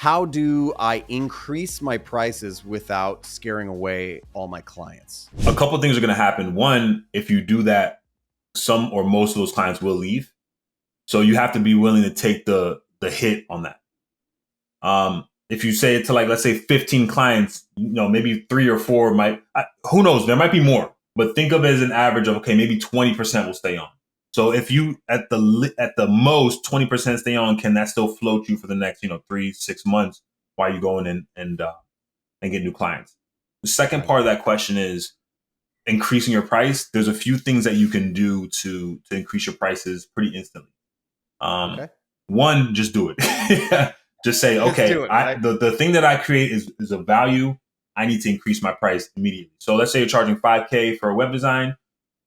how do I increase my prices without scaring away all my clients? A couple of things are going to happen. One, if you do that, some or most of those clients will leave. So you have to be willing to take the hit on that. If you say it to, like, let's say 15 clients, maybe 3 or 4 might, who knows, there might be more, but think of it as an average of, okay, maybe 20% will stay on. So if you at the most 20% stay on, can that still float you for the next 3-6 months while you go in and get new clients? The second part of that question is increasing your price. There's a few things that you can do to increase your prices pretty instantly. Okay. One, just do it. Just say, okay, right? the thing that I create is a value. I need to increase my price immediately. So let's say you're charging $5K for a web design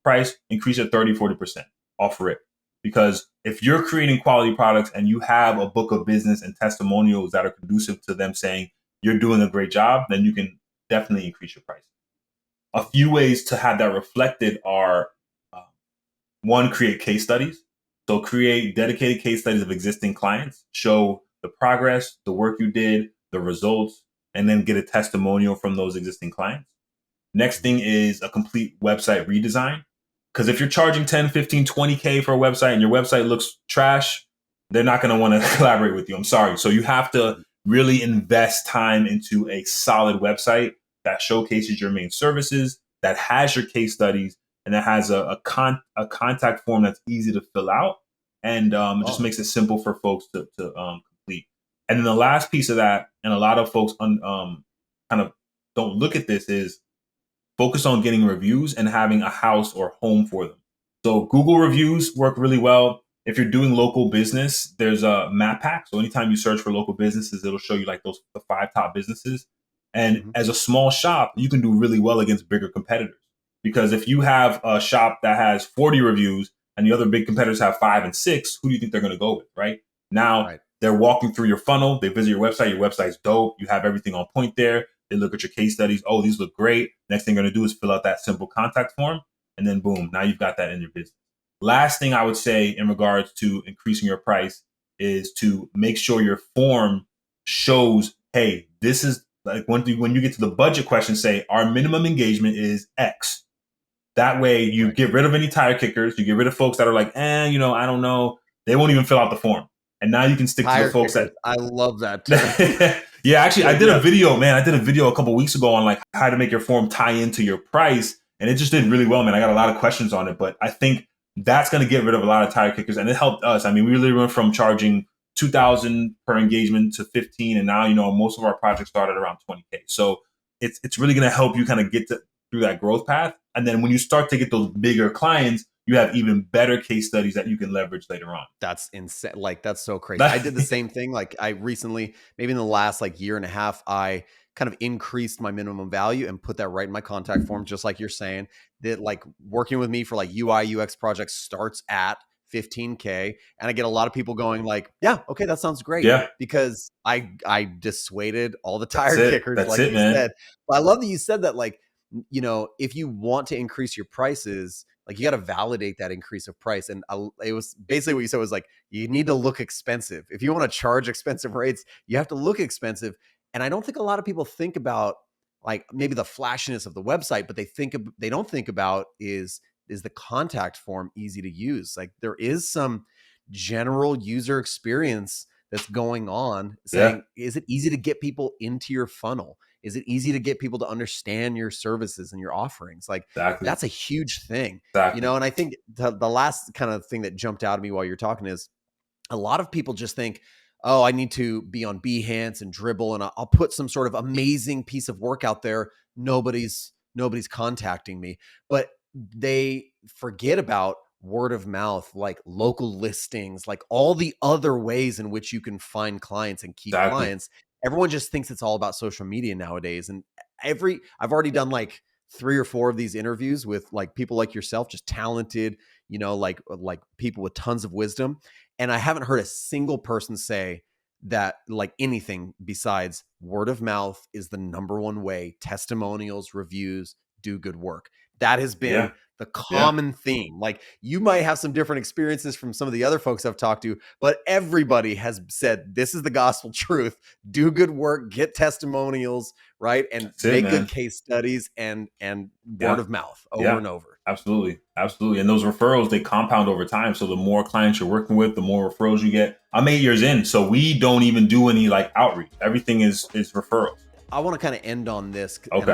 price, increase it 30-40% off rip. Because if you're creating quality products and you have a book of business and testimonials that are conducive to them saying you're doing a great job, then you can definitely increase your price. A few ways to have that reflected are, one, create case studies. So create dedicated case studies of existing clients, show the progress, the work you did, the results, and then get a testimonial from those existing clients. Next thing is a complete website redesign. Because if you're charging 10, 15, 20K for a website and your website looks trash, they're not going to want to collaborate with you. I'm sorry. So you have to really invest time into a solid website that showcases your main services, that has your case studies, and that has a contact form that's easy to fill out, and it just makes it simple for folks to complete. And then the last piece of that, and a lot of folks kind of don't look at this, is focus on getting reviews and having a house or home for them. So Google reviews work really well. If you're doing local business, there's a map pack. So anytime you search for local businesses, it'll show you like the 5 top businesses. And as a small shop, you can do really well against bigger competitors. Because if you have a shop that has 40 reviews and the other big competitors have 5 and 6, who do you think they're going to go with, right? Now, they're walking through your funnel. They visit your website. Your website's dope. You have everything on point there. They look at your case studies. Oh, these look great. Next thing they're going to do is fill out that simple contact form. And then boom, now you've got that in your business. Last thing I would say in regards to increasing your price is to make sure your form shows, hey, this is like when you get to the budget question, say our minimum engagement is X. That way you get rid of any tire kickers. You get rid of folks that are like, I don't know. They won't even fill out the form. And now you can stick to the folks kickers. I love that. Yeah, actually, I did a video, man. I did a video a couple weeks ago on like how to make your form tie into your price. And it just did really well, man. I got a lot of questions on it, but I think that's going to get rid of a lot of tire kickers. And it helped us. I mean, we really went from charging $2,000 per engagement to 15. And now, most of our projects started around 20K. So it's really going to help you kind of get through that growth path. And then when you start to get those bigger clients, you have even better case studies that you can leverage later on. That's insane. Like, that's so crazy. I did the same thing. Like, I recently, maybe in the last like year and a half, I kind of increased my minimum value and put that right in my contact form, just like you're saying, that like working with me for like UI UX projects starts at 15K. And I get a lot of people going like, yeah, okay, that sounds great. Yeah. Because I dissuaded all the tire kickers, That's like you said. But I love that you said that, like, if you want to increase your prices, like, you got to validate that increase of price. And it was basically what you said was like, you need to look expensive. If you want to charge expensive rates, you have to look expensive. And I don't think a lot of people think about like maybe the flashiness of the website, but they don't think about is the contact form easy to use? Like, there is some general user experience that's going on saying, is it easy to get people into your funnel? Is it easy to get people to understand your services and your offerings? Like, that's a huge thing, And I think the last kind of thing that jumped out at me while you're talking is a lot of people just think, oh, I need to be on Behance and Dribble, and I'll put some sort of amazing piece of work out there. Nobody's contacting me, but they forget about word of mouth, like local listings, like all the other ways in which you can find clients and keep clients. Everyone just thinks it's all about social media nowadays. And I've already done like 3 or 4 of these interviews with like people like yourself, just talented, like people with tons of wisdom. And I haven't heard a single person say that like anything besides word of mouth is the number one way. Testimonials, reviews, do good work. That has Yeah. been the Yeah. common theme. Like, you might have some different experiences from some of the other folks I've talked to, but everybody has said this is the gospel truth. Do good work, get testimonials, right? And That's it, make good man. case studies and word Yeah. of mouth over Yeah. and over. Absolutely. Absolutely. And those referrals, they compound over time. So the more clients you're working with, the more referrals you get. I'm 8 years in, so we don't even do any like outreach. Everything is referrals. I want to kind of end on this, and I Okay.